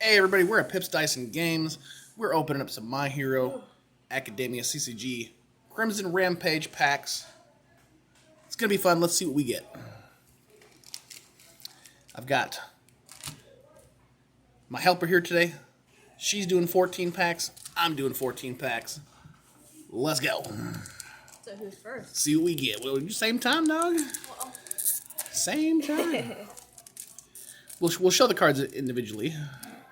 Hey everybody, we're at Pips Dice and Games. We're opening up some My Hero Academia CCG Crimson Rampage packs. It's gonna be fun. Let's see what we get. I've got my helper here today. She's doing 14 packs. I'm doing 14 packs. Let's go. So who's first? See what we get. Well, same time, dog. Same time. We'll show the cards individually.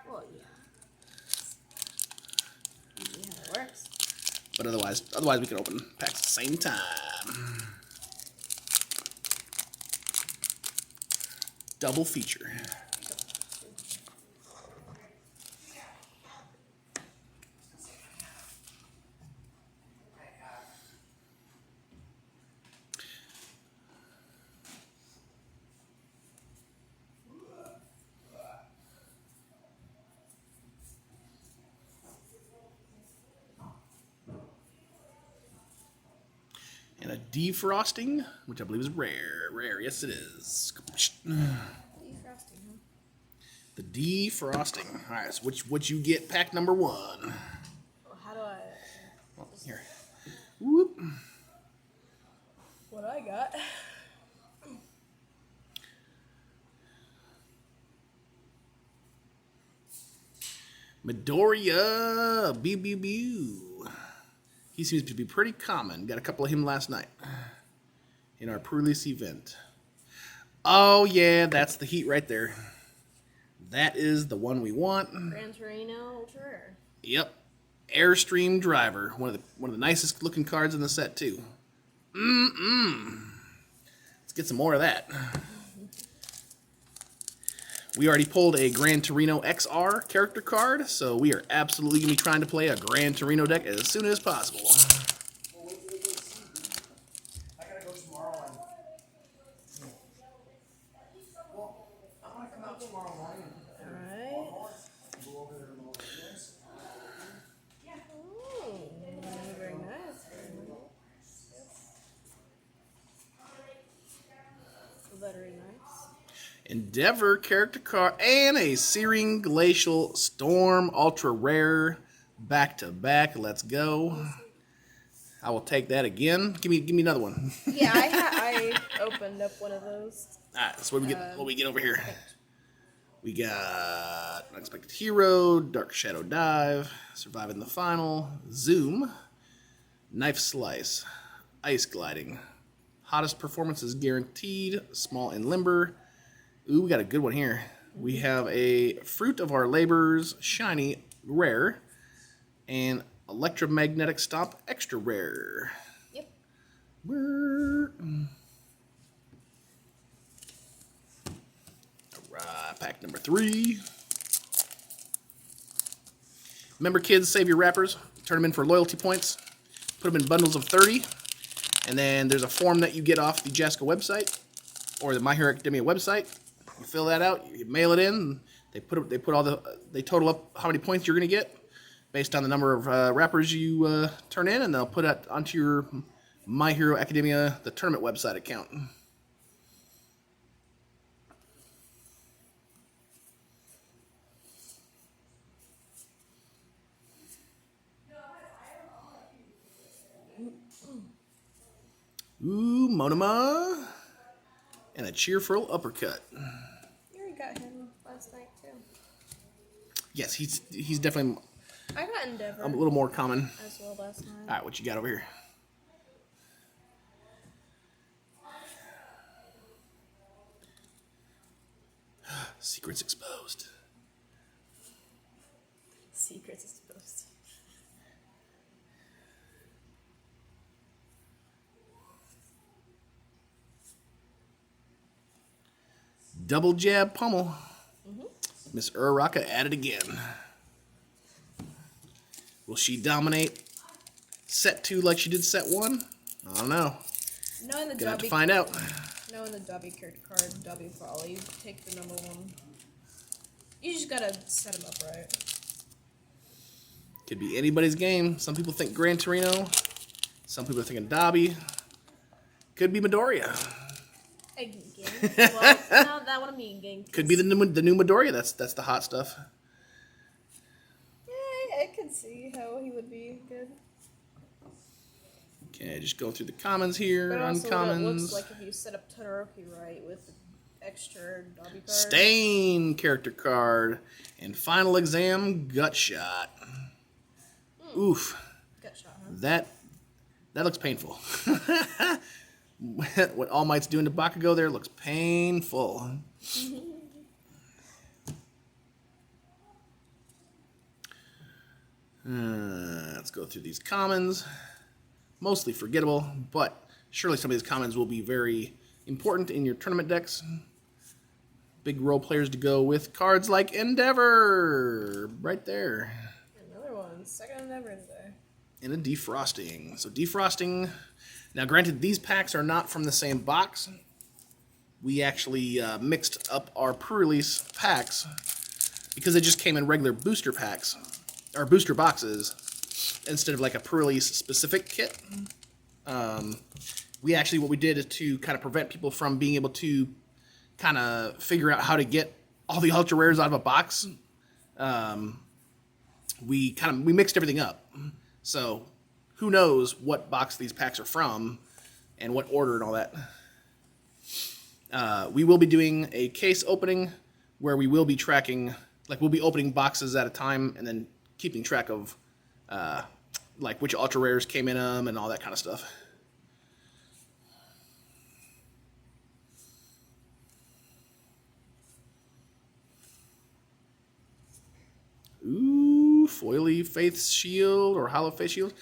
Well, yeah. Usually how it works. But otherwise we can open packs at the same time. Double feature. And a defrosting, which I believe is rare. Rare, yes it is. Defrosting, huh? The defrosting. All right, so what you get? Pack number 1. Well, how do I... Well, here. Whoop. What I got? Midoriya, Bew. He seems to be pretty common. Got a couple of him last night in our pre-release event. Oh yeah, that's the heat right there. That is the one we want. Gran Torino Ultra Rare. Yep, Airstream Driver, one of the nicest looking cards in the set too. Let's get some more of that. We already pulled a Gran Torino XR character card, so we are absolutely going to be trying to play a Gran Torino deck as soon as possible. I gotta go tomorrow and... Well, I'm gonna come out tomorrow morning and Alright. go over there and look at this. Ooh, very nice. Very nice. Endeavor character card and a Searing Glacial Storm Ultra Rare back to back. Let's go. I will take that again. Give me another one. Yeah, I opened up one of those. All right, so what we get over here? We got Unexpected Hero, Dark Shadow Dive, Surviving the Final, Zoom, Knife Slice, Ice Gliding, Hottest Performances Guaranteed, Small and Limber. Ooh, we got a good one here. We have a Fruit of Our Labors, Shiny, Rare, and Electromagnetic Stomp, Extra Rare. Yep. Alright, pack number 3. Remember, kids, save your wrappers. Turn them in for loyalty points. Put them in bundles of 30. And then there's a form that you get off the Jaska website or the My Hero Academia website. You fill that out, you mail it in. They total up how many points you're going to get based on the number of wrappers you turn in, and they'll put it onto your My Hero Academia, the tournament website account. Ooh, Monoma. And a Cheerful Uppercut. You already got him last night, too. Yes, he's definitely I got Endeavor a little more common. as well last night. All right, what you got over here? Secrets exposed. Secrets exposed. Double Jab Pummel. Miss Uraraka at it again. Will she dominate set 2 like she did set 1? I don't know. Knowing the Gonna have to Dobby, find out. knowing the Dobby character card, Dobby probably take the number 1. You just gotta set him up right. Could be anybody's game. Some people think Gran Torino. Some people are thinking Dobby. Could be Midoriya. Well, no, that one I'm eating. Could be the new Midoriya. That's the hot stuff. can see how he would be good. Okay, just going through the commons here. But also what it looks Uncommons. like if you set up Todoroki right with the extra Dobby card. Stain character card. And final exam, gut shot. Oof. Gut shot, huh? That looks painful. What All Might's doing to Bakugo there looks painful. Let's go through these commons. Mostly forgettable, but surely some of these commons will be very important in your tournament decks. Big role players to go with cards like Endeavor, right there. Another one, second Endeavor today. And a defrosting. So defrosting. Now, granted, these packs are not from the same box. We actually mixed up our pre-release packs because they just came in regular booster packs or booster boxes instead of like a pre-release specific kit. We actually, what we did is to kind of prevent people from being able to kind of figure out how to get all the ultra rares out of a box. We mixed everything up. So who knows what box these packs are from and what order and all that. We will be doing a case opening where we will be tracking, like we'll be opening boxes at a time and then keeping track of like which ultra rares came in them and all that kind of stuff. Ooh, foily Faith Shield or Hollow Faith Shield.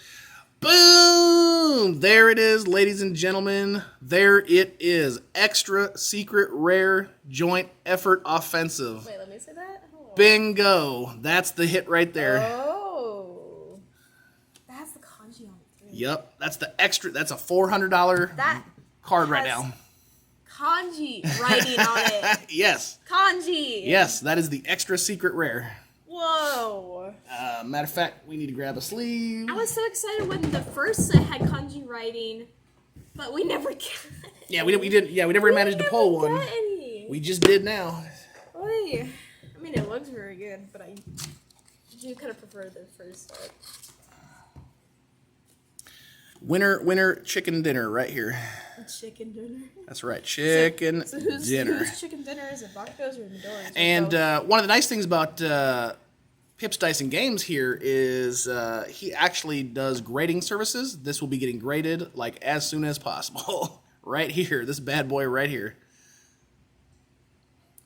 Boom! There it is, ladies and gentlemen. There it is. Extra secret rare joint effort offensive. Wait, let me say that? Hold on. Bingo! That's the hit right there. Oh. That's the kanji on it, too. Yep, that's the extra. That's a $400 That card right has now. Kanji writing on it. Yes. Kanji. Yes, that is the extra secret rare. Whoa. Matter of fact, we need to grab a sleeve. I was so excited when the first set had kanji writing, but we never got Yeah, we did. Yeah, we never managed to pull one. got any. We just did now. Oy. I mean, it looks very good, but I do kind of prefer the first set. Winner chicken dinner right here. Chicken dinner. That's right, chicken So who's chicken dinner? Is it Bakugo's or Midoriya's? And one of the nice things about Pips Dice and Games here is he actually does grading services. This will be getting graded like as soon as possible. Right here, this bad boy right here.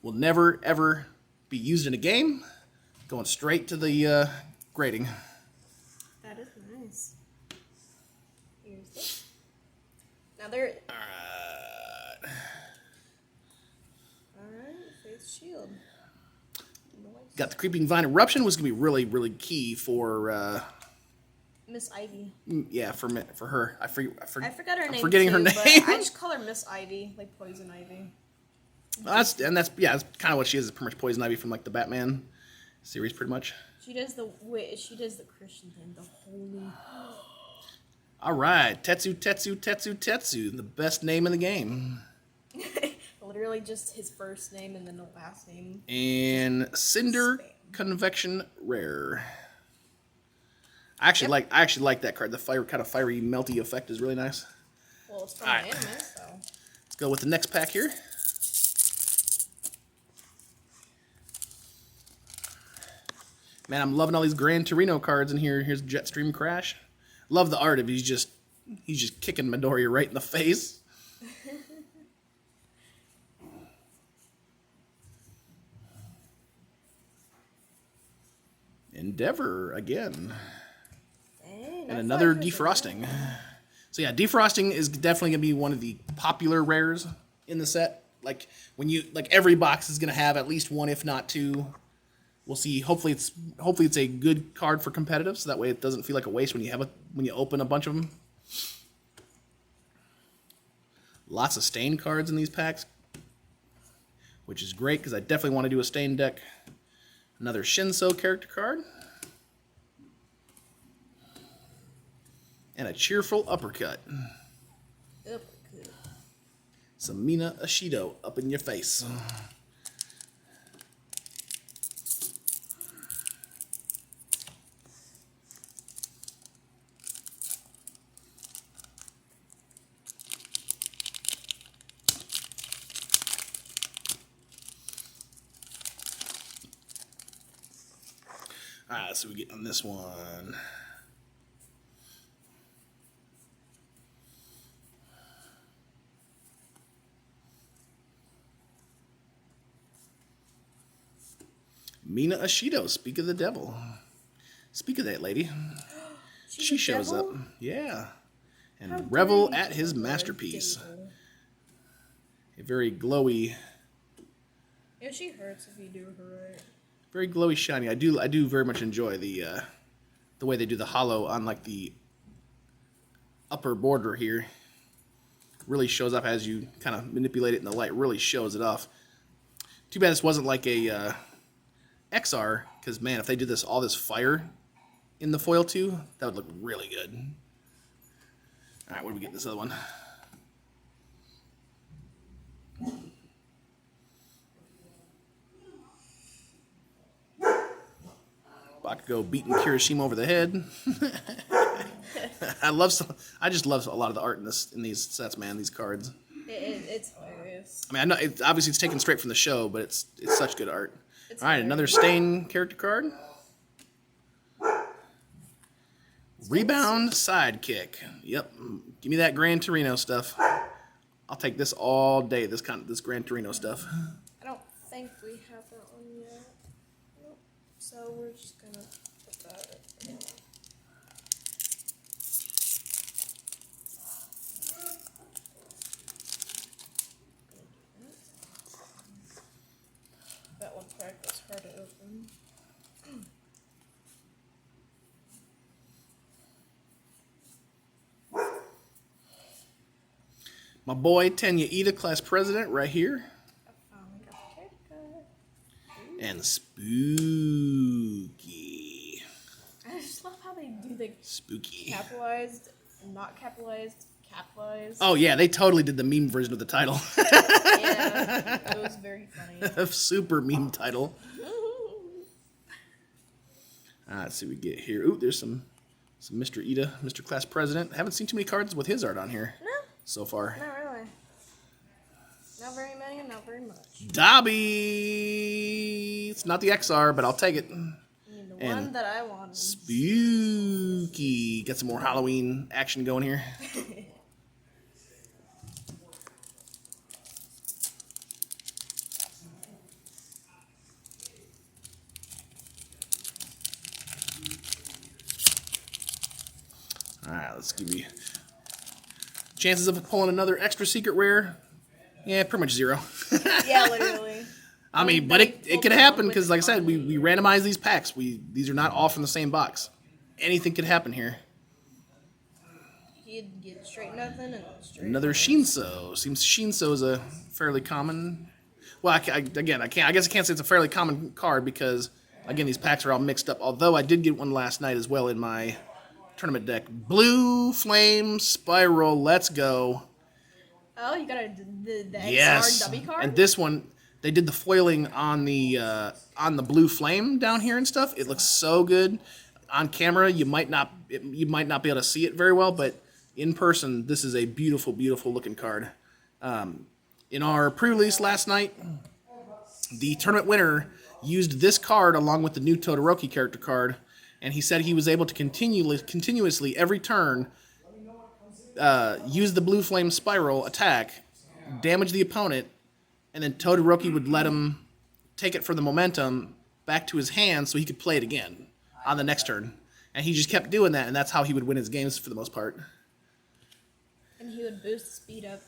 Will never ever be used in a game. Going straight to the grading. That is nice. Here's this. Now there. Alright, Faith Shield. Got the Creeping Vine Eruption was gonna be really, really key for Miss Ivy. yeah, for her. I forgot her I'm name. forgetting too, her but name. I just call her Miss Ivy, like Poison Ivy. That's kind of what she is pretty much Poison Ivy from like the Batman series, pretty much. She does the Christian thing, the holy. All right, Tetsu, the best name in the game. Literally just his first name and then the last name. And Cinder Convection Rare. I actually like that card. The fiery melty effect is really nice. Well, it's from All the right. anime, so. Let's go with the next pack here. Man, I'm loving all these Gran Torino cards in here. Here's Jetstream Crash. Love the art of he's just kicking Midoriya right in the face. Endeavor again. Dang, And another defrosting. So yeah, defrosting is definitely gonna be one of the popular rares in the set. Like every box is gonna have at least one, if not two. We'll see. Hopefully it's a good card for competitive, so that way it doesn't feel like a waste when you open a bunch of them. Lots of stain cards in these packs, which is great because I definitely want to do a stain deck. Another Shinso character card. And a cheerful uppercut. Uppercut. Some Mina Ashido up in your face. Alright, so we get on this one. Mina Ashido, speak of the devil. Speak of that lady. She shows up. Yeah. And revel at his masterpiece. A very glowy. Yeah, she hurts if you do her right. Very glowy, shiny. I do very much enjoy the way they do the hollow on like the upper border here. Really shows up as you kind of manipulate it in the light. Really shows it off. Too bad this wasn't like a XR, because man, if they did all this fire in the foil too, that would look really good. All right, where do we get this other one? Bakugo beating Kirishima over the head. I just love a lot of the art in these sets, man. These cards. It's hilarious. I mean, I know obviously it's taken straight from the show, but it's such good art. All right, another Stain character card. Rebound Sidekick. Yep, give me that Gran Torino stuff. I'll take this all day. This Gran Torino stuff. I don't think we have that one yet. Nope. So we're just gonna put that right there. That one crack was hard to open. My boy Tenya Ida, class president, right here. I finally got the character. And spooky. I just love how they do the Spooky. capitalized, not capitalized, capitalized. Oh yeah, they totally did the meme version of the title. Yeah, it was very funny. A super meme title. Let's see what we get here. Ooh, there's some Mr. Ida, Mr. Class President. Haven't seen too many cards with his art on here so far. Not really. Not very many and not very much. Dobby! It's not the XR, but I'll take it. I mean, the one that I wanted. Spooky. Got some more Halloween action going here. Alright, let's give you chances of pulling another extra secret rare. Yeah, pretty much zero. Yeah, literally. I mean, but it could happen because, like I said, we randomize these packs. These are not all from the same box. Anything could happen here. You'd get straight nothing and straight. Another Shinso. Seems Shinso is a fairly common. Well, I guess I can't say it's a fairly common card because again these packs are all mixed up. Although I did get one last night as well in my tournament deck. Blue Flame Spiral. Let's go. Oh, you got the Yes. XR W card? And this one, they did the foiling on the Blue Flame down here and stuff. It looks so good. On camera, you might not be able to see it very well, but in person, this is a beautiful, beautiful looking card. In our pre-release last night, the tournament winner used this card along with the new Todoroki character card, and he said he was able to continuously every turn use the Blue Flame Spiral attack, damage the opponent, and then Todoroki would let him take it for the momentum back to his hand so he could play it again on the next turn. And he just kept doing that, and that's how he would win his games for the most part. And he would boost the speed up.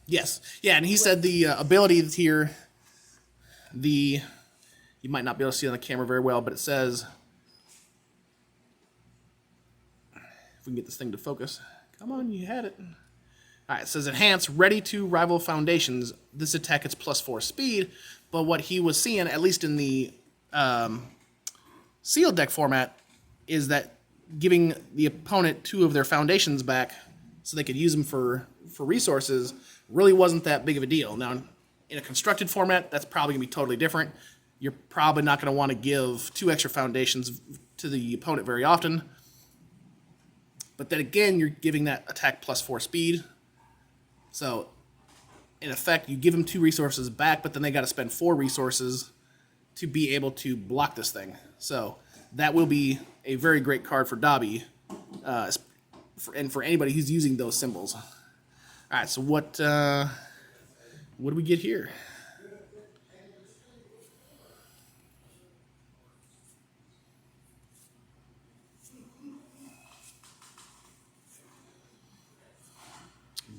Yes. Yeah, and he said the abilities here, you might not be able to see it on the camera very well, but it says, if we can get this thing to focus. Come on, you had it. All right, it says enhance, ready to rival foundations. This attack is +4 speed, but what he was seeing, at least in the sealed deck format, is that giving the opponent 2 of their foundations back so they could use them for resources really wasn't that big of a deal. Now, in a constructed format, that's probably going to be totally different. You're probably not going to want to give 2 extra foundations to the opponent very often. But then again, you're giving that attack +4 speed. So, in effect, you give them 2 resources back, but then they got to spend 4 resources to be able to block this thing. So that will be a very great card for Dobby, and for anybody who's using those symbols. All right, so what do we get here?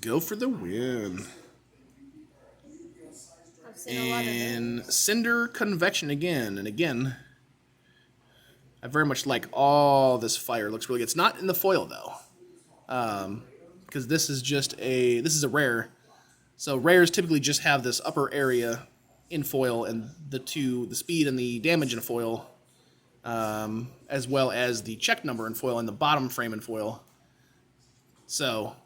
Go for the win. I've seen a lot of And Cinder Convection again. And again, I very much like all this fire. It looks really good. It's not in the foil, though. Because this is a rare. So rares typically just have this upper area in foil and the speed and the damage in foil, as well as the check number in foil and the bottom frame in foil. So...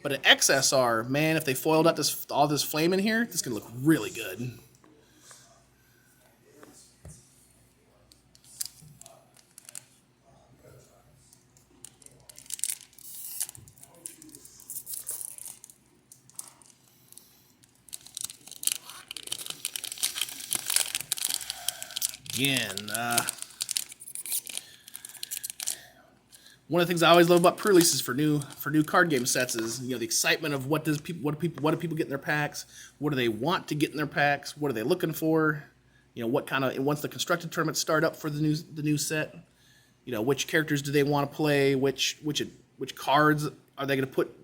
But an XSR, man, if they foiled out all this flame in here, this is going to look really good. Again, one of the things I always love about pre-releases for new card game sets is, the excitement of what do people get in their packs? What do they want to get in their packs? What are they looking for? What kind of, once the constructed tournaments start up for the new set, which characters do they want to play? Which cards are they going to put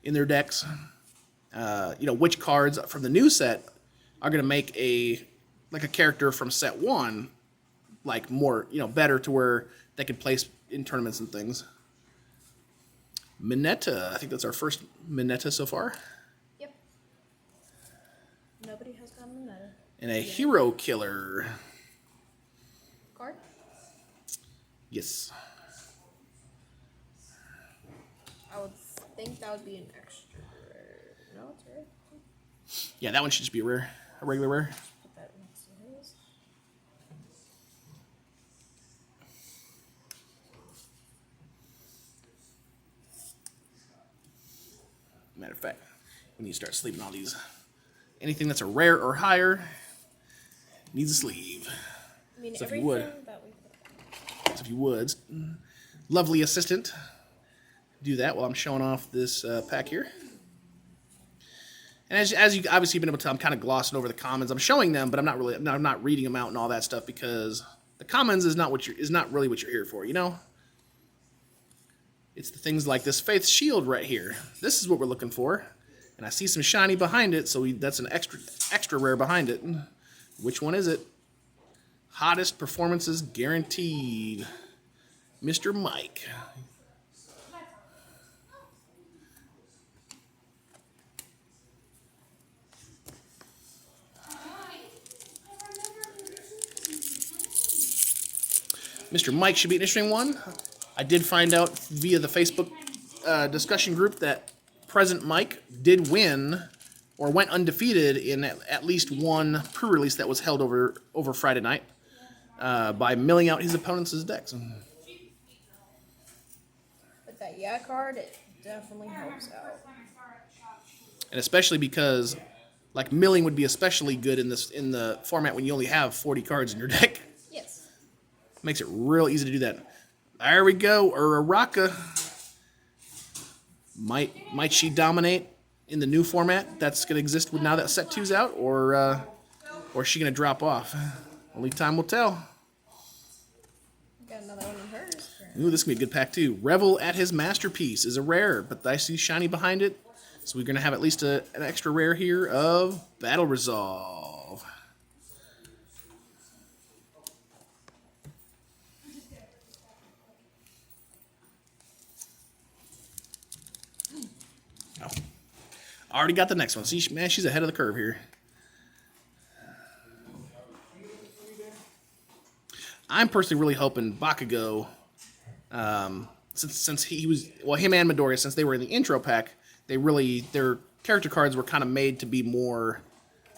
in their decks? Which cards from the new set are going to make a character from set 1 more, better to where they can place in tournaments and things. Mineta, I think that's our first Mineta so far. Yep. Nobody has gotten Mineta. And a Hero Killer. Card? Yes. I would think that would be an extra. No, it's rare. Yeah, that one should just be a regular rare. Put that next to his. Matter of fact, we need to start sleeving all these. Anything that's a rare or higher needs a sleeve. I mean, So if you everything would. that we So if you would, lovely assistant, do that while I'm showing off this pack here. And as you obviously been able to tell, I'm kind of glossing over the commons. I'm showing them, but I'm not reading them out and all that stuff because the commons is not really what you're here for, It's the things like this Faith Shield right here. This is what we're looking for. And I see some shiny behind it, so that's an extra rare behind it. Which one is it? Hottest performances guaranteed. Mr. Mike. Mr. Mike should be an interesting one. I did find out via the Facebook discussion group that present Mike did win or went undefeated in at least one pre-release that was held over Friday night by milling out his opponents' decks. With that card, it definitely helps out. And especially because, milling would be especially good in the format when you only have 40 cards in your deck. Yes. Makes it real easy to do that. There we go, Uraraka. Might she dominate in the new format that's going to exist now that set 2's out, or is she going to drop off? Only time will tell. Got another one of hers. Ooh, this is going to be a good pack too. Revel at his masterpiece is a rare, but I see shiny behind it, so we're going to have at least an extra rare here of Battle Resolve. Oh. Already got the next one. See, man, she's ahead of the curve here. I'm personally really hoping Bakugo, since he was, him and Midoriya, since they were in the intro pack, their character cards were kind of made to be more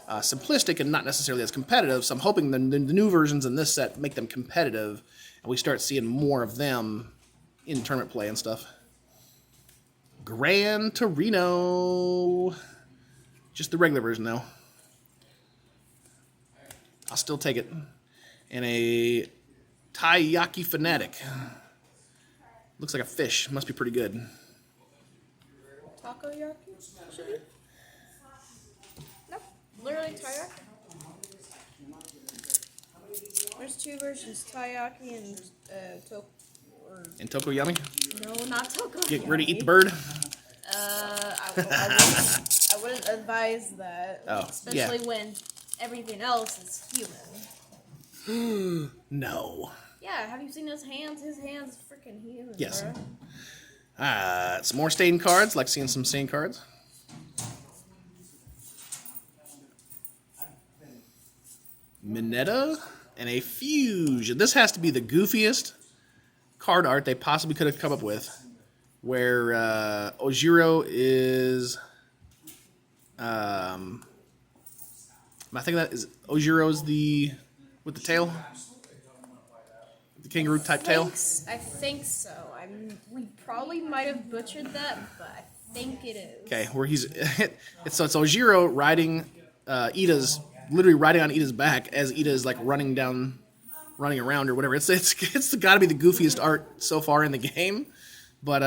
simplistic and not necessarily as competitive. So I'm hoping the new versions in this set make them competitive, and we start seeing more of them in tournament play and stuff. Gran Torino. Just the regular version, though. I'll still take it. And a Taiyaki Fanatic. Looks like a fish. Must be pretty good. Takoyaki? Should be? Nope. Literally taiyaki. There's two versions, taiyaki and And Tokoyami? No, not takoyaki. Get ready to eat the bird? I wouldn't advise that. Oh, especially yeah. when everything else is human. No. Yeah, have you seen his hands? His hands are freaking human, Yes. bro. Some more stained cards. Like seeing some stained cards. Mineta and a Fusion. This has to be the goofiest card art they possibly could have come up with. Where Ojiro is... I think that is Ojiro's the... with the tail? The kangaroo type tail? I think so. We probably might have butchered that, but I think it is. Okay, where he's... it's Ojiro riding Ida's... literally riding on Ida's back as Ida is like running around or whatever. It's got to be the goofiest art so far in the game, but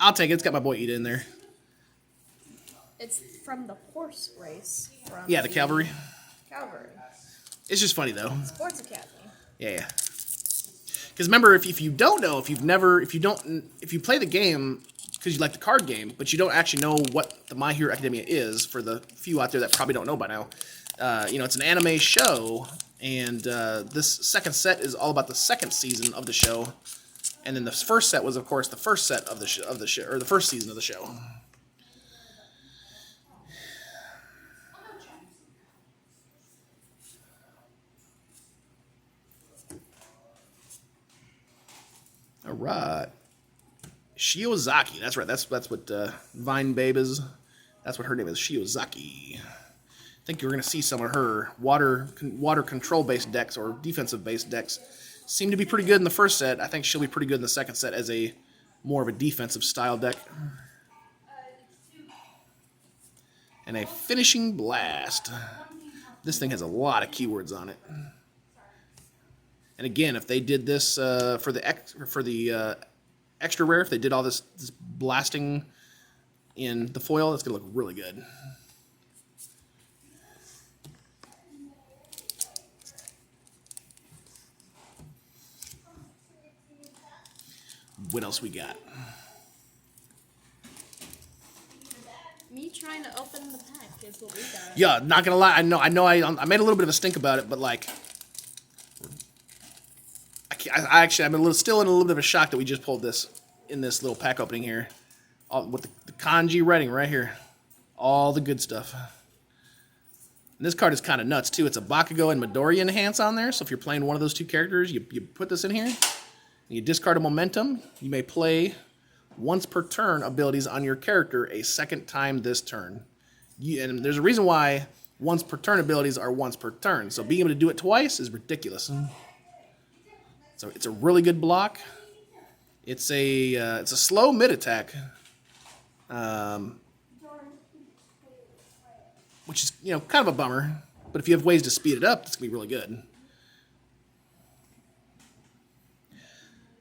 I'll take it. It's got my boy Ida in there. It's from the horse race. Yeah, the cavalry. Cavalry. It's just funny though. Sports Academy. Yeah. Because remember, if you don't know, if you play the game because you like the card game, but you don't actually know what the My Hero Academia is, for the few out there that probably don't know by now. It's an anime show, and this second set is all about the second season of the show, and then the first set was, of course, the first set of the show, or the first season of the show. All right, Shiozaki. That's right. That's what Vine Babe is. That's what her name is, Shiozaki. I think you're going to see some of her water control-based decks or defensive-based decks seem to be pretty good in the first set. I think she'll be pretty good in the second set as a more of a defensive style deck. And a Finishing Blast. This thing has a lot of keywords on it. And again, if they did this for the extra rare, if they did all this blasting in the foil, it's going to look really good. What else we got? Me trying to open the pack is what we got. Yeah, not gonna lie. I know. I made a little bit of a stink about it, but like, I'm still in a little bit of a shock that we just pulled this in this little pack opening here, with the kanji writing right here, all the good stuff. And this card is kind of nuts too. It's a Bakugo and Midoriya enhance on there. So if you're playing one of those two characters, you put this in here. You discard a momentum. You may play once per turn abilities on your character a second time this turn. And there's a reason why once per turn abilities are once per turn. So being able to do it twice is ridiculous. So it's a really good block. It's a slow mid attack, which is kind of a bummer. But if you have ways to speed it up, it's gonna be really good.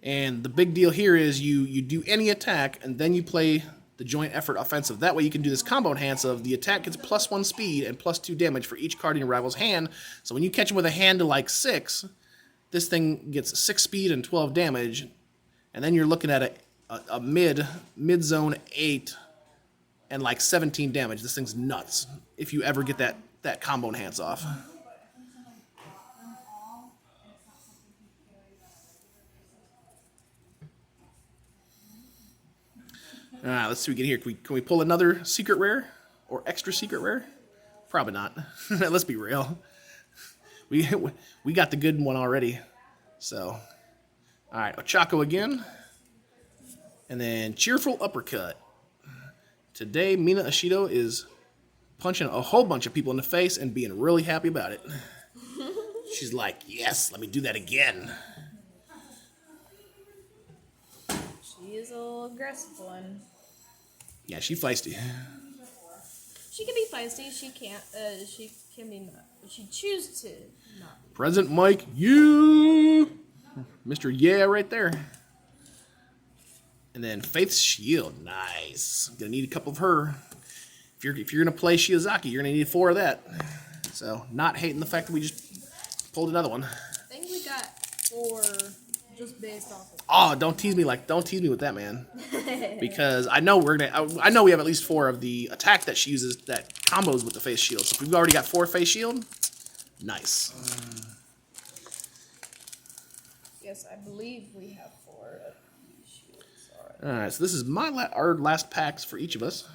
And the big deal here is you do any attack, and then you play the joint effort offensive. That way you can do this combo enhance of the attack gets +1 speed and +2 damage for each card in your rival's hand. So when you catch him with a hand to like 6, this thing gets 6 speed and 12 damage. And then you're looking at a mid-zone 8 and like 17 damage. This thing's nuts if you ever get that combo enhance off. All right, let's see what we get here. Can we pull another secret rare or extra secret rare? Probably not. Let's be real. We got the good one already. So, all right, Ochako again. And then Cheerful Uppercut. Today, Mina Ashido is punching a whole bunch of people in the face and being really happy about it. She's like, yes, let me do that again. She is a little aggressive one. Yeah, she's feisty. She can be feisty. She can be not. But you choose to not. Present Mike, you, Mr. Yeah, right there. And then Faith's Shield, nice. Gonna need a couple of her. If you're gonna play Shiozaki, you're gonna need 4 of that. So not hating the fact that we just pulled another one. I think we got 4 just based off of. Oh, don't tease me with that, man. Because I know I know we have at least 4 of the attack that she uses that combos with the face shield. So if we've already got 4 face shield, nice. Yes, I believe we have 4 of these shields. All right, so this is our last packs for each of us.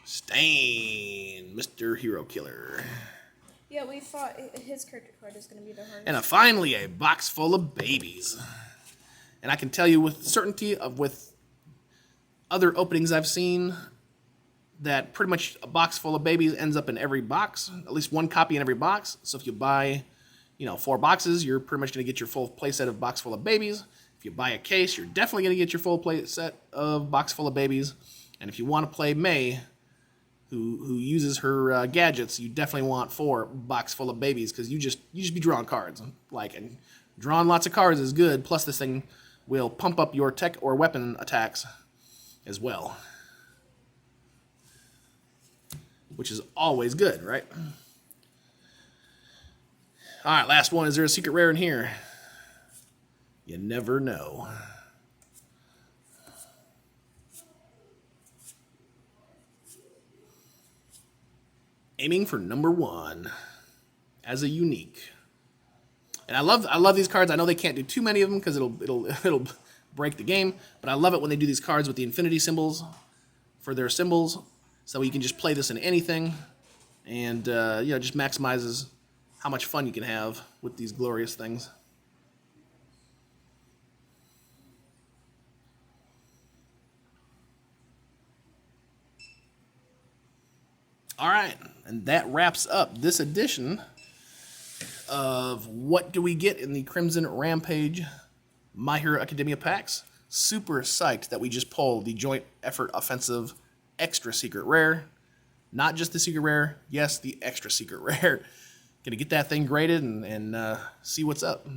Stain, Mr. Hero Killer. Yeah, we thought his character card is going to be the hardest. And finally, a box full of babies. And I can tell you with certainty with other openings I've seen that pretty much a box full of babies ends up in every box, at least 1 copy in every box. So if you buy, 4 boxes, you're pretty much going to get your full playset of box full of babies. If you buy a case, you're definitely going to get your full playset of box full of babies. And if you want to play May, who uses her gadgets, you definitely want 4 box full of babies because you just be drawing cards. And drawing lots of cards is good. Plus, this thing will pump up your tech or weapon attacks as well, which is always good, right? All right, last one. Is there a secret rare in here? You never know. Aiming for number 1 as a unique. And I love these cards. I know they can't do too many of them because it'll break the game, but I love it when they do these cards with the infinity symbols for their symbols, so you can just play this in anything, and just maximizes how much fun you can have with these glorious things. All right, and that wraps up this edition of What Do We Get in the Crimson Rampage My Hero Academia packs. Super psyched that we just pulled the Joint Effort Offensive Extra Secret Rare. Not just the Secret Rare, yes, the Extra Secret Rare. Gonna get that thing graded and see what's up.